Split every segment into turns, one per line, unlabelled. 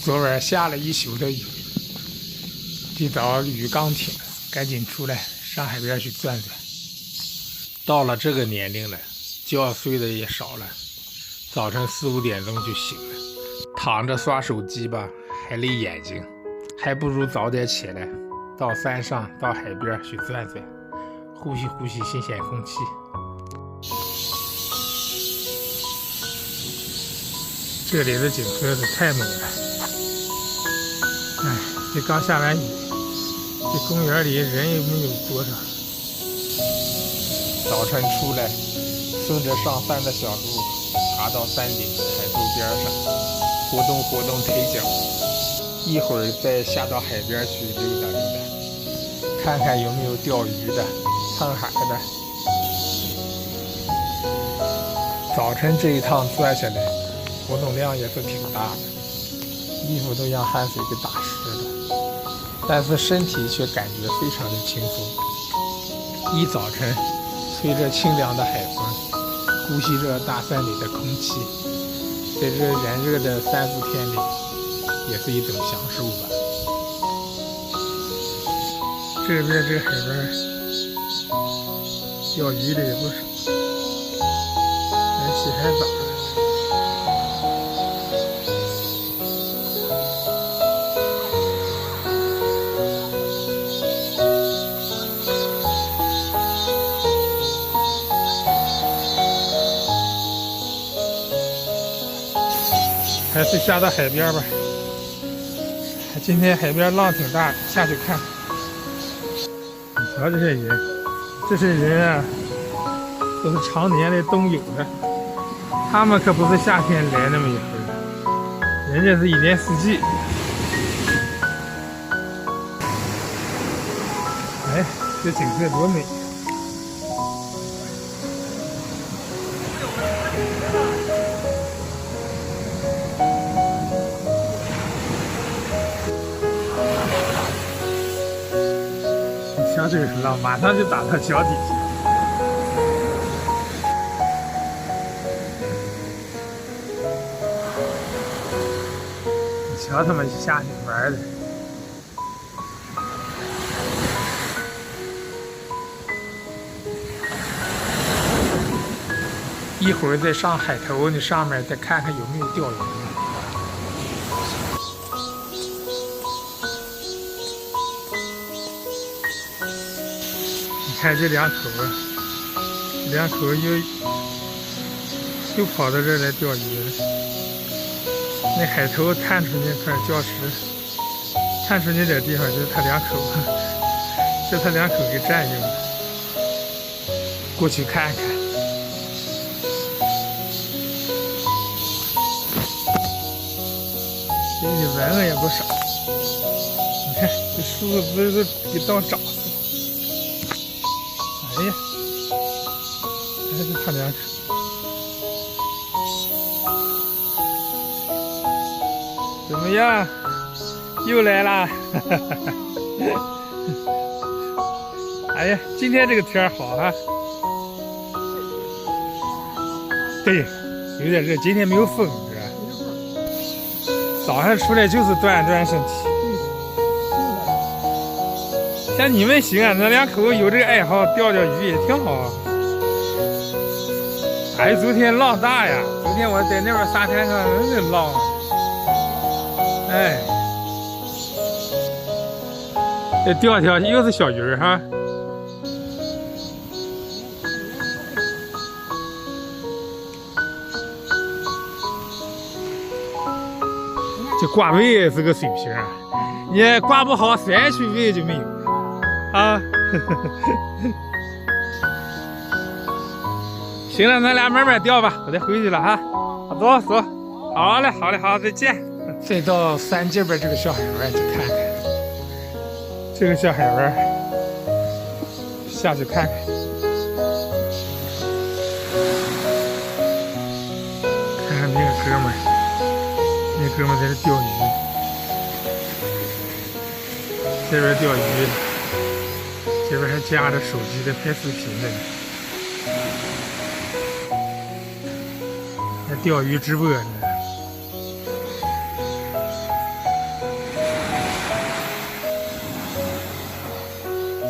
昨晚下了一宿的雨，一早雨刚停，赶紧出来上海边去转转。到了这个年龄了，觉睡的也少了，早晨4、5点钟就醒了，躺着刷手机吧，还累眼睛，还不如早点起来，到山上到海边去转转，呼吸呼吸新鲜空气。这里的景色是太美了。哎，这刚下完雨，这公园里人也没有多少。早晨出来，顺着上山的小路，爬到山顶海沟边上，活动活动腿脚，一会儿再下到海边去溜达溜达，看看有没有钓鱼的、唱海的。早晨这一趟转下来，活动量也是挺大的，衣服都让汗水给打湿了，但是身体却感觉非常的轻松。一早晨吹着清凉的海风，呼吸着大山里的空气，在这炎热的3、4天里，也是一种享受吧。这边这海边钓鱼的也不少，还洗海澡。还是下到海边吧，今天海边浪挺大的，下去看。你瞧这些人，这些人啊，都是常年的冬泳的，他们可不是夏天来那么一会儿，人家是一年四季。哎，这景色多美！瞧这个浪，马上就打到脚底下。你瞧他们下去玩的，一会儿再上海头，你上面再看看有没有钓鱼。看这两口啊，两口又跑到这儿来钓鱼了。那海头探出那块礁石，探出那点地方就是他两口，是他两口给占用了。过去看看。这里蚊子也不少，你看这树枝都给当长。哎呀，还是他两口。怎么样？又来啦！哎呀，今天这个天好啊。对，有点热，今天没有风，是吧？早上出来就是锻炼身体。像你们行啊，那两口有这个爱好，钓钓鱼也挺好。哎，昨天浪大呀！昨天我在那边沙滩上那浪，哎，这钓条又是小鱼儿哈。这挂尾也是个水平啊，你挂不好，甩去尾就没有。啊，行了，咱俩慢慢钓吧，我得回去了哈。走走，好嘞，好嘞，好，再见。再到山这边这个小海湾去看看，这个小海湾下去看看。看看那个哥们儿，那哥们儿在这钓鱼，这边钓鱼。这边还夹着手机在拍视频呢，还钓鱼直播呢。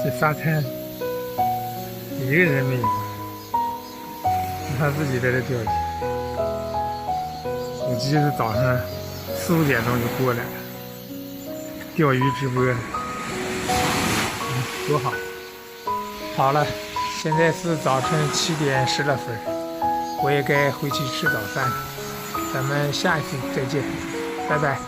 这沙滩一个人没有，他自己在这钓鱼，估计是早上4、5点钟就过来了，钓鱼直播，多好！好了，现在是早晨7点10来分，我也该回去吃早饭了。咱们下一次再见，拜拜。